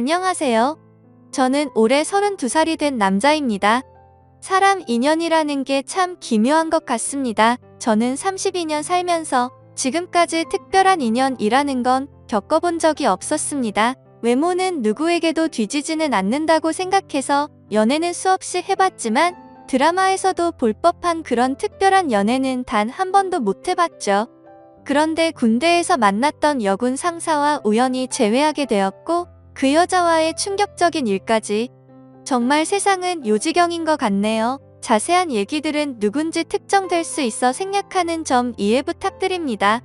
안녕하세요. 저는 올해 32살이 된 남자입니다. 사람 인연이라는 게 참 기묘한 것 같습니다. 저는 32년 살면서 지금까지 특별한 인연이라는 건 겪어본 적이 없었습니다. 외모는 누구에게도 뒤지지는 않는다고 생각해서 연애는 수없이 해봤지만 드라마에서도 볼 법한 그런 특별한 연애는 단 한 번도 못 해봤죠. 그런데 군대에서 만났던 여군 상사와 우연히 재회하게 되었고 그 여자와의 충격적인 일까지. 정말 세상은 요지경인 것 같네요. 자세한 얘기들은 누군지 특정될 수 있어 생략하는 점 이해 부탁드립니다.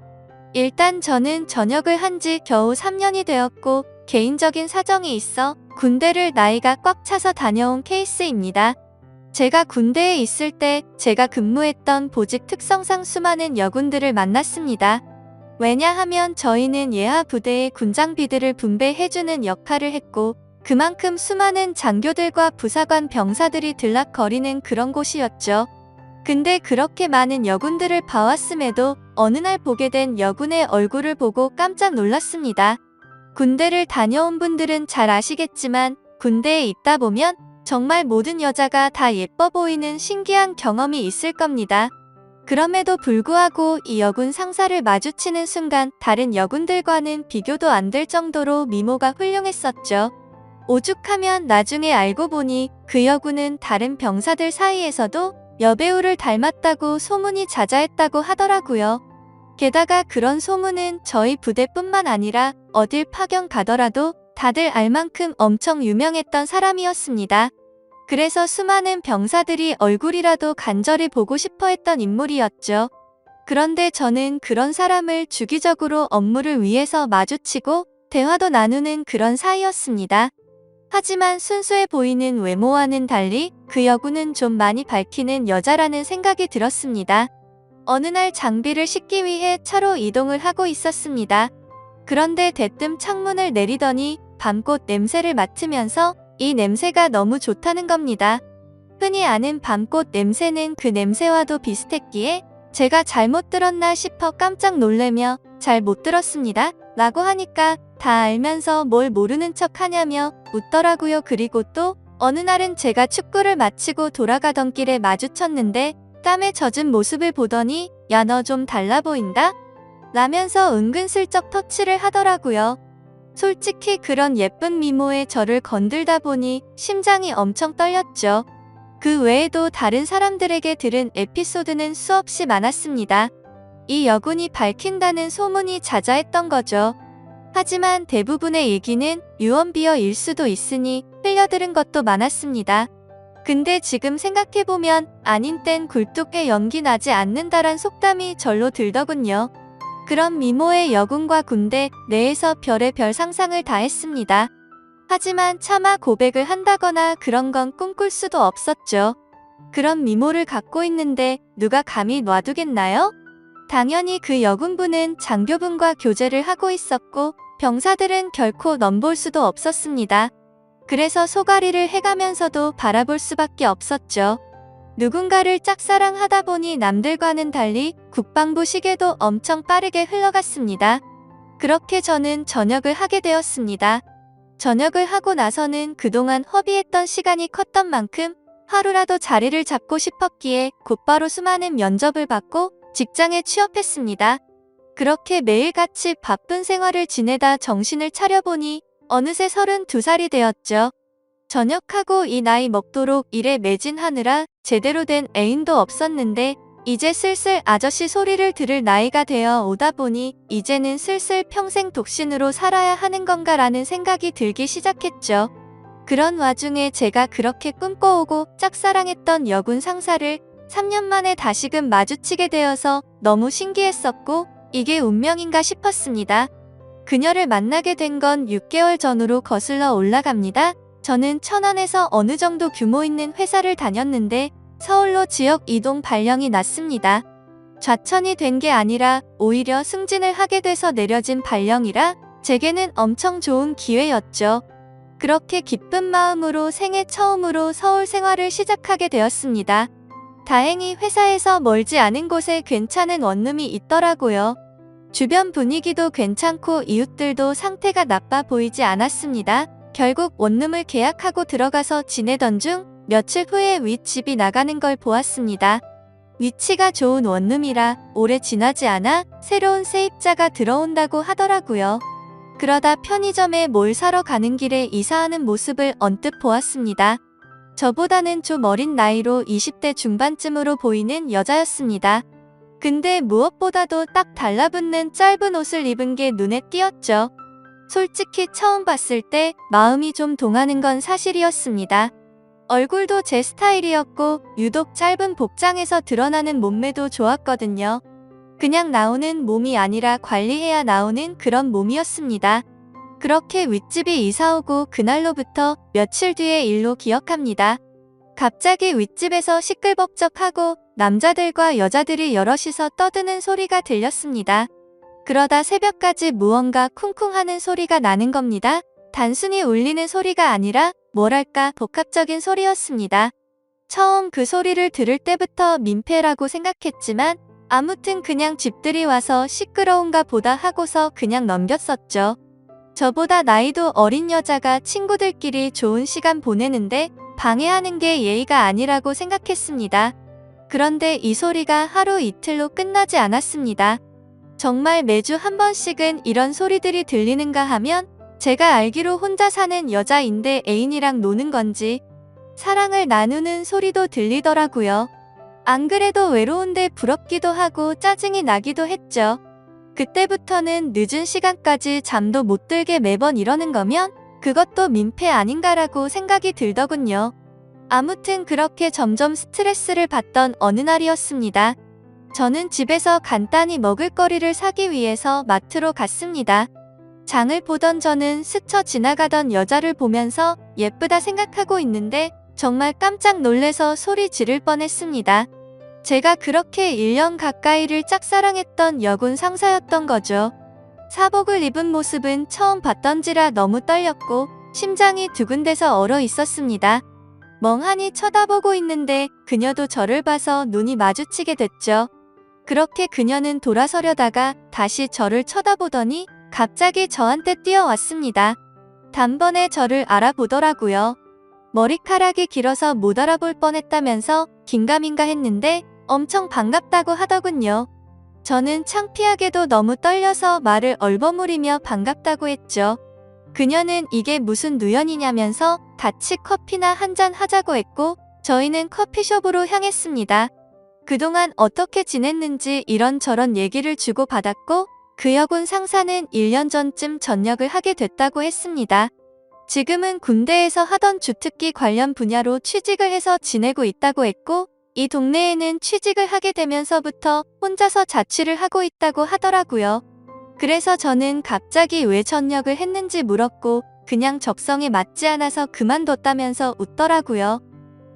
일단 저는 전역을 한 지 겨우 3년이 되었고 개인적인 사정이 있어 군대를 나이가 꽉 차서 다녀온 케이스입니다. 제가 군대에 있을 때 제가 근무했던 보직 특성상 수많은 여군들을 만났습니다. 왜냐하면 저희는 예하 부대의 군장비들을 분배해주는 역할을 했고 그만큼 수많은 장교들과 부사관 병사들이 들락거리는 그런 곳이었죠. 근데 그렇게 많은 여군들을 봐왔음에도 어느 날 보게 된 여군의 얼굴을 보고 깜짝 놀랐습니다. 군대를 다녀온 분들은 잘 아시겠지만 군대에 있다 보면 정말 모든 여자가 다 예뻐 보이는 신기한 경험이 있을 겁니다. 그럼에도 불구하고 이 여군 상사를 마주치는 순간 다른 여군들과는 비교도 안 될 정도로 미모가 훌륭했었죠. 오죽하면 나중에 알고 보니 그 여군은 다른 병사들 사이에서도 여배우를 닮았다고 소문이 자자했다고 하더라고요. 게다가 그런 소문은 저희 부대뿐만 아니라 어딜 파견 가더라도 다들 알 만큼 엄청 유명했던 사람이었습니다. 그래서 수많은 병사들이 얼굴이라도 간절히 보고 싶어 했던 인물이었죠. 그런데 저는 그런 사람을 주기적으로 업무를 위해서 마주치고 대화도 나누는 그런 사이였습니다. 하지만 순수해 보이는 외모와는 달리 그 여군은 좀 많이 밝히는 여자라는 생각이 들었습니다. 어느 날 장비를 싣기 위해 차로 이동을 하고 있었습니다. 그런데 대뜸 창문을 내리더니 밤꽃 냄새를 맡으면서 이 냄새가 너무 좋다는 겁니다. 흔히 아는 밤꽃 냄새는 그 냄새와도 비슷했기에 제가 잘못 들었나 싶어 깜짝 놀래며 잘 못 들었습니다. 라고 하니까 다 알면서 뭘 모르는 척 하냐며 웃더라고요. 그리고 또 어느 날은 제가 축구를 마치고 돌아가던 길에 마주쳤는데 땀에 젖은 모습을 보더니 야, 너 좀 달라 보인다? 라면서 은근슬쩍 터치를 하더라고요. 솔직히 그런 예쁜 미모의 저를 건들다 보니 심장이 엄청 떨렸죠. 그 외에도 다른 사람들에게 들은 에피소드는 수없이 많았습니다. 이 여군이 밝힌다는 소문이 자자했던 거죠. 하지만 대부분의 얘기는 유언비어일 수도 있으니 흘려들은 것도 많았습니다. 근데 지금 생각해보면 아닌 땐 굴뚝에 연기 나지 않는다란 속담이 절로 들더군요. 그런 미모의 여군과 군대 내에서 별의별 상상을 다 했습니다. 하지만 차마 고백을 한다거나 그런 건 꿈꿀 수도 없었죠. 그런 미모를 갖고 있는데 누가 감히 놔두겠나요? 당연히 그 여군분은 장교분과 교제를 하고 있었고 병사들은 결코 넘볼 수도 없었습니다. 그래서 소가리를 해가면서도 바라볼 수밖에 없었죠. 누군가를 짝사랑하다 보니 남들과는 달리 국방부 시계도 엄청 빠르게 흘러갔습니다. 그렇게 저는 전역을 하게 되었습니다. 전역을 하고 나서는 그동안 허비했던 시간이 컸던 만큼 하루라도 자리를 잡고 싶었기에 곧바로 수많은 면접을 받고 직장에 취업했습니다. 그렇게 매일같이 바쁜 생활을 지내다 정신을 차려보니 어느새 32살이 되었죠. 전역하고 이 나이 먹도록 일에 매진하느라 제대로 된 애인도 없었는데 이제 슬슬 아저씨 소리를 들을 나이가 되어 오다 보니 이제는 슬슬 평생 독신으로 살아야 하는 건가라는 생각이 들기 시작했죠. 그런 와중에 제가 그렇게 꿈꿔오고 짝사랑했던 여군 상사를 3년 만에 다시금 마주치게 되어서 너무 신기했었고 이게 운명인가 싶었습니다. 그녀를 만나게 된 건 6개월 전으로 거슬러 올라갑니다. 저는 천안에서 어느 정도 규모 있는 회사를 다녔는데 서울로 지역 이동 발령이 났습니다. 좌천이 된 게 아니라 오히려 승진을 하게 돼서 내려진 발령이라 제게는 엄청 좋은 기회였죠. 그렇게 기쁜 마음으로 생애 처음으로 서울 생활을 시작하게 되었습니다. 다행히 회사에서 멀지 않은 곳에 괜찮은 원룸이 있더라고요. 주변 분위기도 괜찮고 이웃들도 상태가 나빠 보이지 않았습니다. 결국 원룸을 계약하고 들어가서 지내던 중 며칠 후에 윗집이 나가는 걸 보았습니다. 위치가 좋은 원룸이라 오래 지나지 않아 새로운 세입자가 들어온다고 하더라고요. 그러다 편의점에 뭘 사러 가는 길에 이사하는 모습을 언뜻 보았습니다. 저보다는 좀 어린 나이로 20대 중반쯤으로 보이는 여자였습니다. 근데 무엇보다도 딱 달라붙는 짧은 옷을 입은 게 눈에 띄었죠. 솔직히 처음 봤을 때 마음이 좀 동하는 건 사실이었습니다. 얼굴도 제 스타일이었고 유독 짧은 복장에서 드러나는 몸매도 좋았거든요. 그냥 나오는 몸이 아니라 관리해야 나오는 그런 몸이었습니다. 그렇게 윗집이 이사오고 그날로부터 며칠 뒤의 일로 기억합니다. 갑자기 윗집에서 시끌벅적하고 남자들과 여자들이 여럿이서 떠드는 소리가 들렸습니다. 그러다 새벽까지 무언가 쿵쿵 하는 소리가 나는 겁니다. 단순히 울리는 소리가 아니라 뭐랄까 복합적인 소리였습니다. 처음 그 소리를 들을 때부터 민폐라고 생각했지만 아무튼 그냥 집들이 와서 시끄러운가 보다 하고서 그냥 넘겼었죠. 저보다 나이도 어린 여자가 친구들끼리 좋은 시간 보내는데 방해하는 게 예의가 아니라고 생각했습니다. 그런데 이 소리가 하루 이틀로 끝나지 않았습니다. 정말 매주 한 번씩은 이런 소리들이 들리는가 하면 제가 알기로 혼자 사는 여자인데 애인이랑 노는 건지 사랑을 나누는 소리도 들리더라고요. 안 그래도 외로운데 부럽기도 하고 짜증이 나기도 했죠. 그때부터는 늦은 시간까지 잠도 못 들게 매번 이러는 거면 그것도 민폐 아닌가라고 생각이 들더군요. 아무튼 그렇게 점점 스트레스를 받던 어느 날이었습니다. 저는 집에서 간단히 먹을거리를 사기 위해서 마트로 갔습니다. 장을 보던 저는 스쳐 지나가던 여자를 보면서 예쁘다 생각하고 있는데 정말 깜짝 놀래서 소리 지를 뻔했습니다. 제가 그렇게 1년 가까이를 짝사랑했던 여군 상사였던 거죠. 사복을 입은 모습은 처음 봤던지라 너무 떨렸고 심장이 두근대서 얼어 있었습니다. 멍하니 쳐다보고 있는데 그녀도 저를 봐서 눈이 마주치게 됐죠. 그렇게 그녀는 돌아서려다가 다시 저를 쳐다보더니 갑자기 저한테 뛰어왔습니다. 단번에 저를 알아보더라고요. 머리카락이 길어서 못 알아볼 뻔했다면서 긴가민가 했는데 엄청 반갑다고 하더군요. 저는 창피하게도 너무 떨려서 말을 얼버무리며 반갑다고 했죠. 그녀는 이게 무슨 누연이냐면서 같이 커피나 한잔 하자고 했고 저희는 커피숍으로 향했습니다. 그동안 어떻게 지냈는지 이런저런 얘기를 주고받았고 그 여군 상사는 1년 전쯤 전역을 하게 됐다고 했습니다. 지금은 군대에서 하던 주특기 관련 분야로 취직을 해서 지내고 있다고 했고 이 동네에는 취직을 하게 되면서부터 혼자서 자취를 하고 있다고 하더라고요. 그래서 저는 갑자기 왜 전역을 했는지 물었고 그냥 적성에 맞지 않아서 그만뒀다면서 웃더라고요.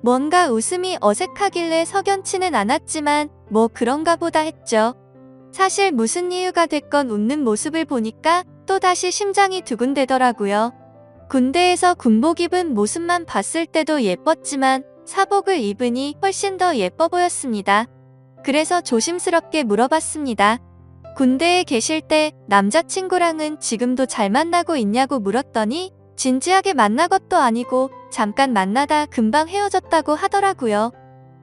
뭔가 웃음이 어색하길래 석연치는 않았지만 뭐 그런가 보다 했죠. 사실 무슨 이유가 됐건 웃는 모습을 보니까 또다시 심장이 두근대더라고요. 군대에서 군복 입은 모습만 봤을 때도 예뻤지만 사복을 입으니 훨씬 더 예뻐 보였습니다. 그래서 조심스럽게 물어봤습니다. 군대에 계실 때 남자친구랑은 지금도 잘 만나고 있냐고 물었더니 진지하게 만난 것도 아니고 잠깐 만나다 금방 헤어졌다고 하더라고요.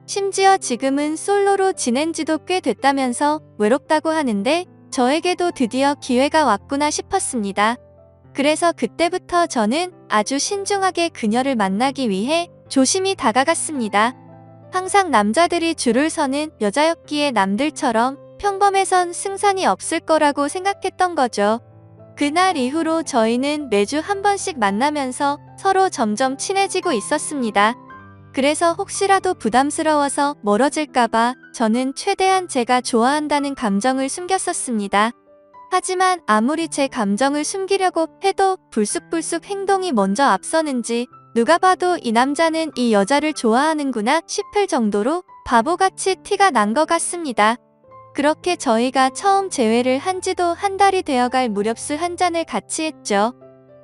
심지어 지금은 솔로로 지낸 지도 꽤 됐다면서 외롭다고 하는데 저에게도 드디어 기회가 왔구나 싶었습니다. 그래서 그때부터 저는 아주 신중하게 그녀를 만나기 위해 조심히 다가갔습니다. 항상 남자들이 줄을 서는 여자였기에 남들처럼 평범해선 승산이 없을 거라고 생각했던 거죠. 그날 이후로 저희는 매주 한 번씩 만나면서 서로 점점 친해지고 있었습니다. 그래서 혹시라도 부담스러워서 멀어질까봐 저는 최대한 제가 좋아한다는 감정을 숨겼었습니다. 하지만 아무리 제 감정을 숨기려고 해도 불쑥불쑥 행동이 먼저 앞서는지 누가 봐도 이 남자는 이 여자를 좋아하는구나 싶을 정도로 바보같이 티가 난 것 같습니다. 그렇게 저희가 처음 재회를 한 지도 한 달이 되어갈 무렵 술 한 잔을 같이 했죠.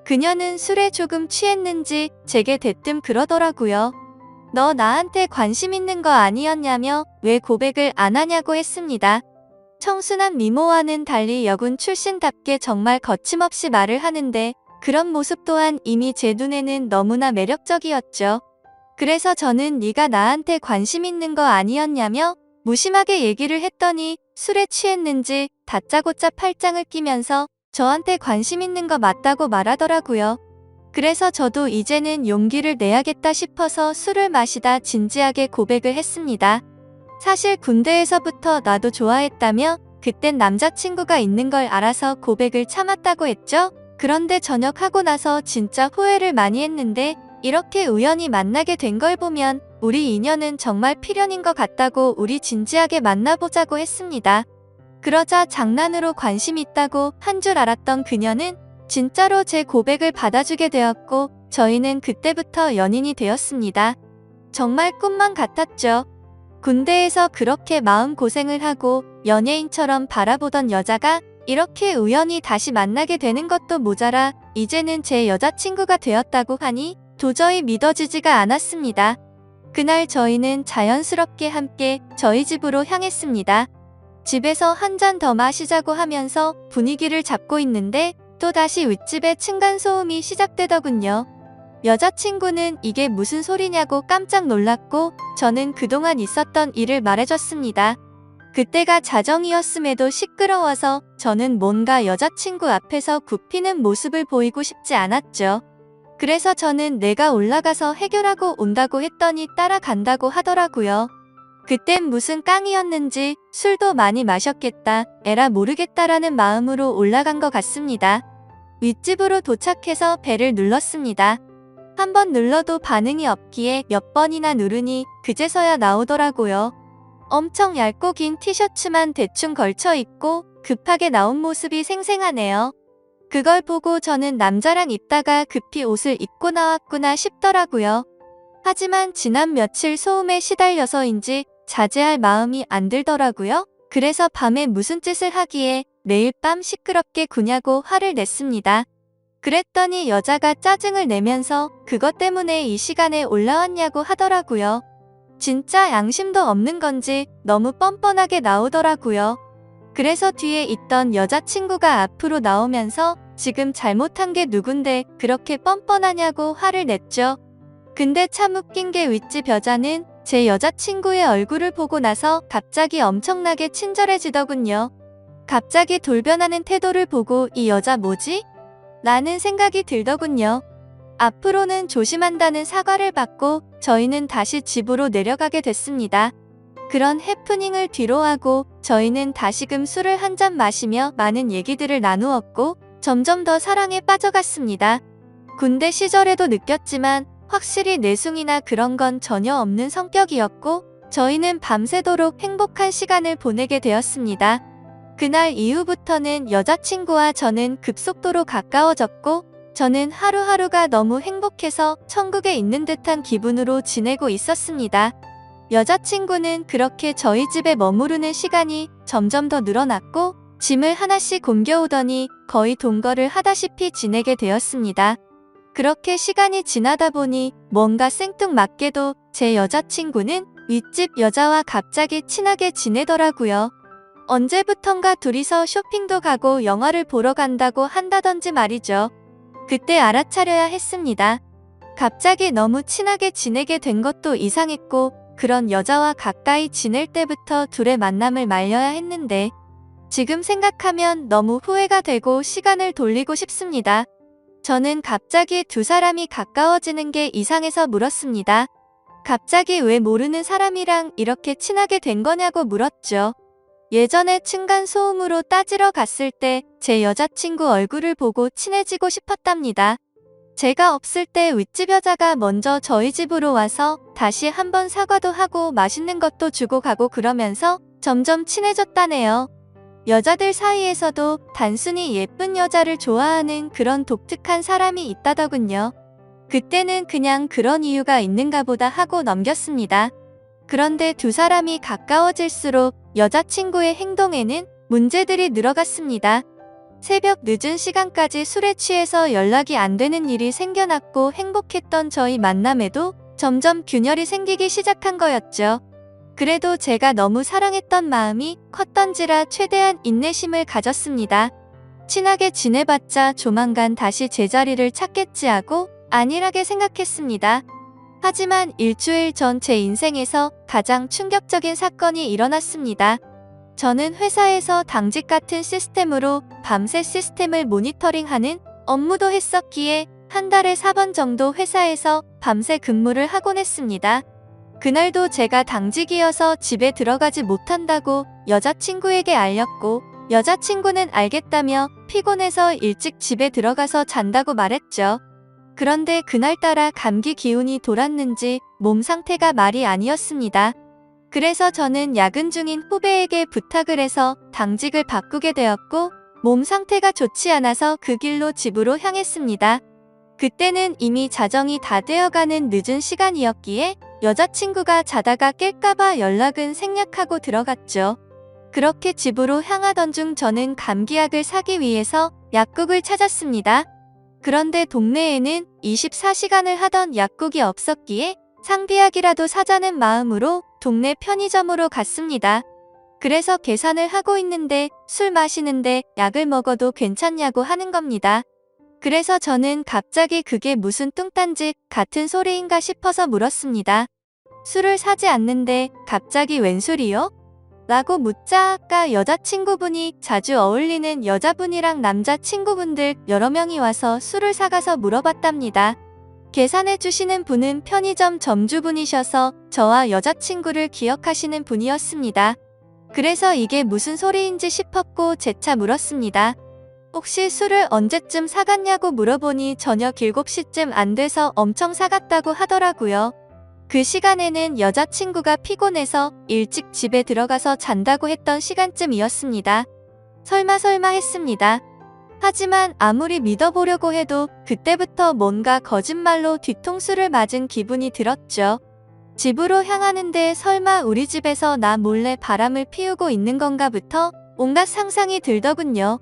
그녀는 술에 조금 취했는지 제게 대뜸 그러더라고요. 너 나한테 관심 있는 거 아니었냐며 왜 고백을 안 하냐고 했습니다. 청순한 미모와는 달리 여군 출신답게 정말 거침없이 말을 하는데 그런 모습 또한 이미 제 눈에는 너무나 매력적이었죠. 그래서 저는 네가 나한테 관심 있는 거 아니었냐며 무심하게 얘기를 했더니 술에 취했는지 다짜고짜 팔짱을 끼면서 저한테 관심 있는 거 맞다고 말하더라고요. 그래서 저도 이제는 용기를 내야겠다 싶어서 술을 마시다 진지하게 고백을 했습니다. 사실 군대에서부터 나도 좋아했다며 그땐 남자친구가 있는 걸 알아서 고백을 참았다고 했죠. 그런데 전역하고 나서 진짜 후회를 많이 했는데 이렇게 우연히 만나게 된 걸 보면 우리 인연은 정말 필연인 것 같다고 우리 진지하게 만나보자고 했습니다. 그러자 장난으로 관심 있다고 한 줄 알았던 그녀는 진짜로 제 고백을 받아주게 되었고 저희는 그때부터 연인이 되었습니다. 정말 꿈만 같았죠. 군대에서 그렇게 마음고생을 하고 연예인처럼 바라보던 여자가 이렇게 우연히 다시 만나게 되는 것도 모자라 이제는 제 여자친구가 되었다고 하니 도저히 믿어지지가 않았습니다. 그날 저희는 자연스럽게 함께 저희 집으로 향했습니다. 집에서 한 잔 더 마시자고 하면서 분위기를 잡고 있는데 또다시 윗집에 층간소음이 시작되더군요. 여자친구는 이게 무슨 소리냐고 깜짝 놀랐고 저는 그동안 있었던 일을 말해줬습니다. 그때가 자정이었음에도 시끄러워서 저는 뭔가 여자친구 앞에서 굽히는 모습을 보이고 싶지 않았죠. 그래서 저는 내가 올라가서 해결하고 온다고 했더니 따라간다고 하더라고요. 그땐 무슨 깡이었는지 술도 많이 마셨겠다, 에라 모르겠다라는 마음으로 올라간 것 같습니다. 윗집으로 도착해서 벨을 눌렀습니다. 한 번 눌러도 반응이 없기에 몇 번이나 누르니 그제서야 나오더라고요. 엄청 얇고 긴 티셔츠만 대충 걸쳐 입고 급하게 나온 모습이 생생하네요. 그걸 보고 저는 남자랑 있다가 급히 옷을 입고 나왔구나 싶더라고요. 하지만 지난 며칠 소음에 시달려서인지 자제할 마음이 안 들더라고요. 그래서 밤에 무슨 짓을 하기에 매일 밤 시끄럽게 구냐고 화를 냈습니다. 그랬더니 여자가 짜증을 내면서 그것 때문에 이 시간에 올라왔냐고 하더라고요. 진짜 양심도 없는 건지 너무 뻔뻔하게 나오더라고요. 그래서 뒤에 있던 여자친구가 앞으로 나오면서 지금 잘못한 게 누군데 그렇게 뻔뻔하냐고 화를 냈죠. 근데 참 웃긴 게 윗집 여자는 제 여자친구의 얼굴을 보고 나서 갑자기 엄청나게 친절해지더군요. 갑자기 돌변하는 태도를 보고 이 여자 뭐지? 라는 생각이 들더군요. 앞으로는 조심한다는 사과를 받고 저희는 다시 집으로 내려가게 됐습니다. 그런 해프닝을 뒤로하고 저희는 다시금 술을 한 잔 마시며 많은 얘기들을 나누었고 점점 더 사랑에 빠져갔습니다. 군대 시절에도 느꼈지만 확실히 내숭이나 그런 건 전혀 없는 성격이었고 저희는 밤새도록 행복한 시간을 보내게 되었습니다. 그날 이후부터는 여자친구와 저는 급속도로 가까워졌고 저는 하루하루가 너무 행복해서 천국에 있는 듯한 기분으로 지내고 있었습니다. 여자친구는 그렇게 저희 집에 머무르는 시간이 점점 더 늘어났고 짐을 하나씩 옮겨오더니 거의 동거를 하다시피 지내게 되었습니다. 그렇게 시간이 지나다 보니 뭔가 생뚱맞게도 제 여자친구는 윗집 여자와 갑자기 친하게 지내더라고요. 언제부턴가 둘이서 쇼핑도 가고 영화를 보러 간다고 한다던지 말이죠. 그때 알아차려야 했습니다. 갑자기 너무 친하게 지내게 된 것도 이상했고 그런 여자와 가까이 지낼 때부터 둘의 만남을 말려야 했는데 지금 생각하면 너무 후회가 되고 시간을 돌리고 싶습니다. 저는 갑자기 두 사람이 가까워지는 게 이상해서 물었습니다. 갑자기 왜 모르는 사람이랑 이렇게 친하게 된 거냐고 물었죠. 예전에 층간소음으로 따지러 갔을 때 제 여자친구 얼굴을 보고 친해지고 싶었답니다. 제가 없을 때 윗집 여자가 먼저 저희 집으로 와서 다시 한번 사과도 하고 맛있는 것도 주고 가고 그러면서 점점 친해졌다네요. 여자들 사이에서도 단순히 예쁜 여자를 좋아하는 그런 독특한 사람이 있다더군요. 그때는 그냥 그런 이유가 있는가 보다 하고 넘겼습니다. 그런데 두 사람이 가까워질수록 여자친구의 행동에는 문제들이 늘어갔습니다. 새벽 늦은 시간까지 술에 취해서 연락이 안 되는 일이 생겨났고 행복했던 저희 만남에도 점점 균열이 생기기 시작한 거였죠. 그래도 제가 너무 사랑했던 마음이 컸던지라 최대한 인내심을 가졌습니다. 친하게 지내봤자 조만간 다시 제자리를 찾겠지 하고 안일하게 생각했습니다. 하지만 일주일 전 제 인생에서 가장 충격적인 사건이 일어났습니다. 저는 회사에서 당직 같은 시스템으로 밤새 시스템을 모니터링하는 업무도 했었기에 한 달에 4번 정도 회사에서 밤새 근무를 하곤 했습니다. 그날도 제가 당직이어서 집에 들어가지 못한다고 여자친구에게 알렸고 여자친구는 알겠다며 피곤해서 일찍 집에 들어가서 잔다고 말했죠. 그런데 그날따라 감기 기운이 돌았는지 몸 상태가 말이 아니었습니다. 그래서 저는 야근 중인 후배에게 부탁을 해서 당직을 바꾸게 되었고 몸 상태가 좋지 않아서 그 길로 집으로 향했습니다. 그때는 이미 자정이 다 되어가는 늦은 시간이었기에 여자친구가 자다가 깰까봐 연락은 생략하고 들어갔죠. 그렇게 집으로 향하던 중 저는 감기약을 사기 위해서 약국을 찾았습니다. 그런데 동네에는 24시간을 하던 약국이 없었기에 상비약이라도 사자는 마음으로 동네 편의점으로 갔습니다. 그래서 계산을 하고 있는데 술 마시는데 약을 먹어도 괜찮냐고 하는 겁니다. 그래서 저는 갑자기 그게 무슨 뚱딴지 같은 소리인가 싶어서 물었습니다. 술을 사지 않는데 갑자기 웬 소리요? 라고 묻자 아까 여자친구분이 자주 어울리는 여자분이랑 남자친구분들 여러 명이 와서 술을 사가서 물어봤답니다. 계산해 주시는 분은 편의점 점주분이셔서 저와 여자친구를 기억하시는 분이었습니다. 그래서 이게 무슨 소리인지 싶었고 재차 물었습니다. 혹시 술을 언제쯤 사갔냐고 물어보니 저녁 7시쯤 안 돼서 엄청 사갔다고 하더라고요. 그 시간에는 여자친구가 피곤해서 일찍 집에 들어가서 잔다고 했던 시간쯤이었습니다. 설마 했습니다. 하지만 아무리 믿어보려고 해도 그때부터 뭔가 거짓말로 뒤통수를 맞은 기분이 들었죠. 집으로 향하는데 설마 우리 집에서 나 몰래 바람을 피우고 있는 건가부터 온갖 상상이 들더군요.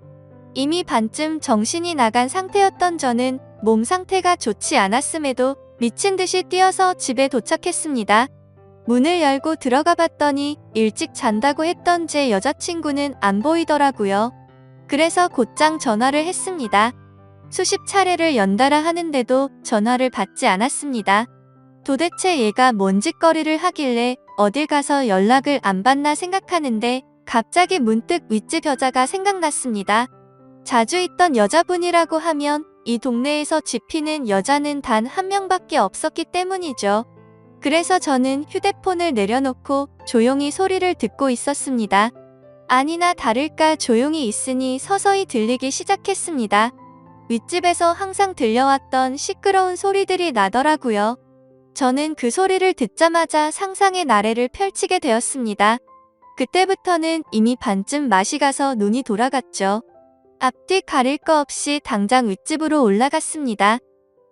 이미 반쯤 정신이 나간 상태였던 저는 몸 상태가 좋지 않았음에도 미친 듯이 뛰어서 집에 도착했습니다. 문을 열고 들어가 봤더니 일찍 잔다고 했던 제 여자친구는 안 보이더라고요. 그래서 곧장 전화를 했습니다. 수십 차례를 연달아 하는데도 전화를 받지 않았습니다. 도대체 얘가 뭔 짓거리를 하길래 어딜 가서 연락을 안 받나 생각하는데 갑자기 문득 윗집 여자가 생각났습니다. 자주 있던 여자분이라고 하면 이 동네에서 집히는 여자는 단 한 명밖에 없었기 때문이죠. 그래서 저는 휴대폰을 내려놓고 조용히 소리를 듣고 있었습니다. 아니나 다를까 조용히 있으니 서서히 들리기 시작했습니다. 윗집에서 항상 들려왔던 시끄러운 소리들이 나더라고요. 저는 그 소리를 듣자마자 상상의 나래를 펼치게 되었습니다. 그때부터는 이미 반쯤 맛이 가서 눈이 돌아갔죠. 앞뒤 가릴 거 없이 당장 윗집으로 올라갔습니다.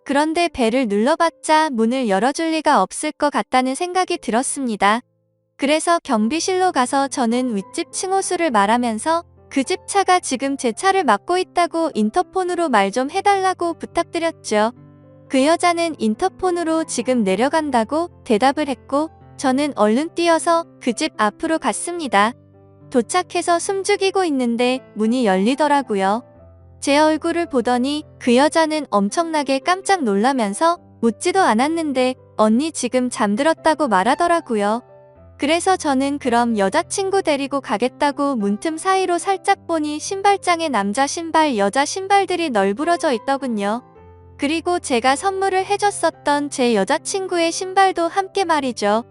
그런데 벨을 눌러봤자 문을 열어줄 리가 없을 것 같다는 생각이 들었습니다. 그래서 경비실로 가서 저는 윗집 층호수를 말하면서 그 집 차가 지금 제 차를 막고 있다고 인터폰으로 말 좀 해달라고 부탁드렸죠. 그 여자는 인터폰으로 지금 내려간다고 대답을 했고 저는 얼른 뛰어서 그 집 앞으로 갔습니다. 도착해서 숨죽이고 있는데 문이 열리더라고요. 제 얼굴을 보더니 그 여자는 엄청나게 깜짝 놀라면서 묻지도 않았는데 언니 지금 잠들었다고 말하더라고요. 그래서 저는 그럼 여자친구 데리고 가겠다고 문틈 사이로 살짝 보니 신발장에 남자 신발, 여자 신발들이 널브러져 있더군요. 그리고 제가 선물을 해줬었던 제 여자친구의 신발도 함께 말이죠.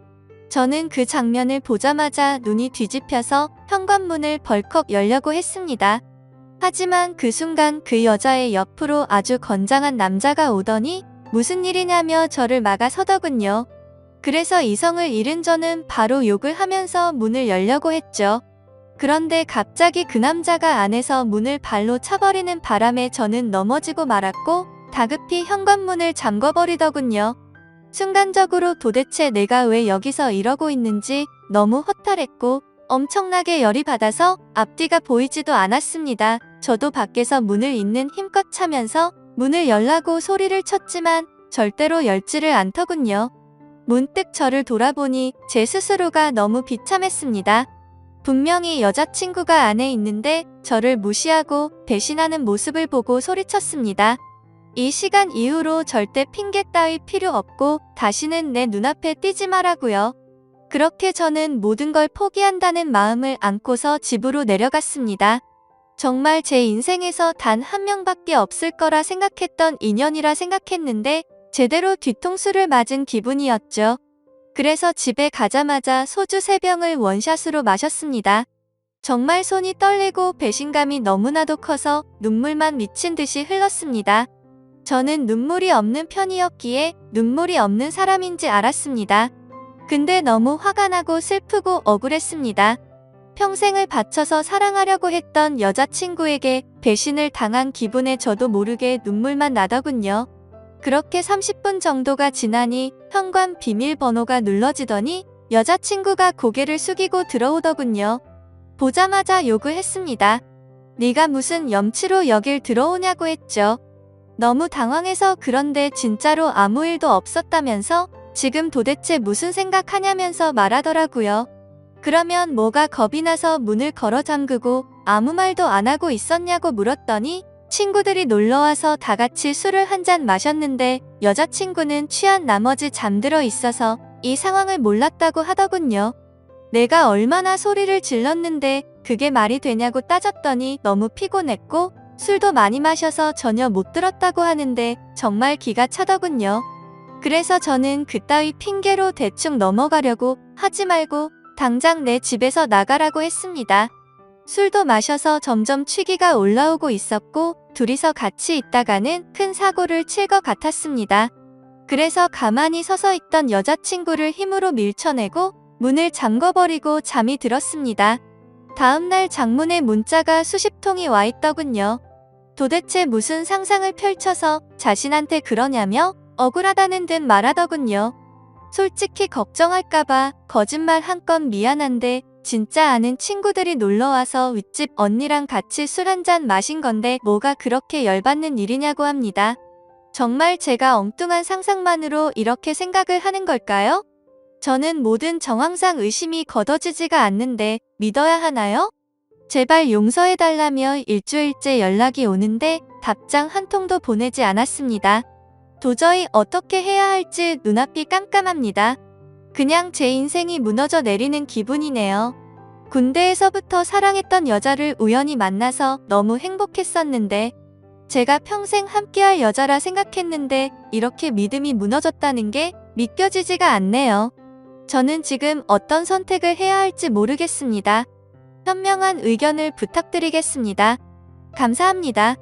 저는 그 장면을 보자마자 눈이 뒤집혀서 현관문을 벌컥 열려고 했습니다. 하지만 그 순간 그 여자의 옆으로 아주 건장한 남자가 오더니 무슨 일이냐며 저를 막아서더군요. 그래서 이성을 잃은 저는 바로 욕을 하면서 문을 열려고 했죠. 그런데 갑자기 그 남자가 안에서 문을 발로 차버리는 바람에 저는 넘어지고 말았고 다급히 현관문을 잠궈버리더군요. 순간적으로 도대체 내가 왜 여기서 이러고 있는지 너무 허탈했고 엄청나게 열이 받아서 앞뒤가 보이지도 않았습니다. 저도 밖에서 문을 있는 힘껏 차면서 문을 열라고 소리를 쳤지만 절대로 열지를 않더군요. 문득 저를 돌아보니 제 스스로가 너무 비참했습니다. 분명히 여자친구가 안에 있는데 저를 무시하고 배신하는 모습을 보고 소리쳤습니다. 이 시간 이후로 절대 핑계 따위 필요 없고 다시는 내 눈앞에 띄지 말라고요. 그렇게 저는 모든 걸 포기한다는 마음을 안고서 집으로 내려갔습니다. 정말 제 인생에서 단 한 명밖에 없을 거라 생각했던 인연이라 생각했는데 제대로 뒤통수를 맞은 기분이었죠. 그래서 집에 가자마자 소주 3병을 원샷으로 마셨습니다. 정말 손이 떨리고 배신감이 너무나도 커서 눈물만 미친 듯이 흘렀습니다. 저는 눈물이 없는 편이었기에 눈물이 없는 사람인지 알았습니다. 근데 너무 화가 나고 슬프고 억울했습니다. 평생을 바쳐서 사랑하려고 했던 여자친구에게 배신을 당한 기분에 저도 모르게 눈물만 나더군요. 그렇게 30분 정도가 지나니 현관 비밀번호가 눌러지더니 여자친구가 고개를 숙이고 들어오더군요. 보자마자 욕을 했습니다. 네가 무슨 염치로 여길 들어오냐고 했죠. 너무 당황해서 그런데 진짜로 아무 일도 없었다면서 지금 도대체 무슨 생각하냐면서 말하더라고요. 그러면 뭐가 겁이 나서 문을 걸어 잠그고 아무 말도 안 하고 있었냐고 물었더니 친구들이 놀러와서 다 같이 술을 한 잔 마셨는데 여자친구는 취한 나머지 잠들어 있어서 이 상황을 몰랐다고 하더군요. 내가 얼마나 소리를 질렀는데 그게 말이 되냐고 따졌더니 너무 피곤했고 술도 많이 마셔서 전혀 못 들었다고 하는데 정말 기가 차더군요. 그래서 저는 그따위 핑계로 대충 넘어가려고 하지 말고 당장 내 집에서 나가라고 했습니다. 술도 마셔서 점점 취기가 올라오고 있었고 둘이서 같이 있다가는 큰 사고를 칠 것 같았습니다. 그래서 가만히 서서 있던 여자친구를 힘으로 밀쳐내고 문을 잠궈버리고 잠이 들었습니다. 다음날 장문의 문자가 수십 통이 와 있더군요. 도대체 무슨 상상을 펼쳐서 자신한테 그러냐며 억울하다는 듯 말하더군요. 솔직히 걱정할까봐 거짓말 한 건 미안한데 진짜 아는 친구들이 놀러와서 윗집 언니랑 같이 술 한 잔 마신 건데 뭐가 그렇게 열받는 일이냐고 합니다. 정말 제가 엉뚱한 상상만으로 이렇게 생각을 하는 걸까요? 저는 모든 정황상 의심이 걷어지지가 않는데 믿어야 하나요? 제발 용서해달라며 일주일째 연락이 오는데 답장 한 통도 보내지 않았습니다. 도저히 어떻게 해야 할지 눈앞이 깜깜합니다. 그냥 제 인생이 무너져 내리는 기분이네요. 군대에서부터 사랑했던 여자를 우연히 만나서 너무 행복했었는데 제가 평생 함께할 여자라 생각했는데 이렇게 믿음이 무너졌다는 게 믿겨지지가 않네요. 저는 지금 어떤 선택을 해야 할지 모르겠습니다. 현명한 의견을 부탁드리겠습니다. 감사합니다.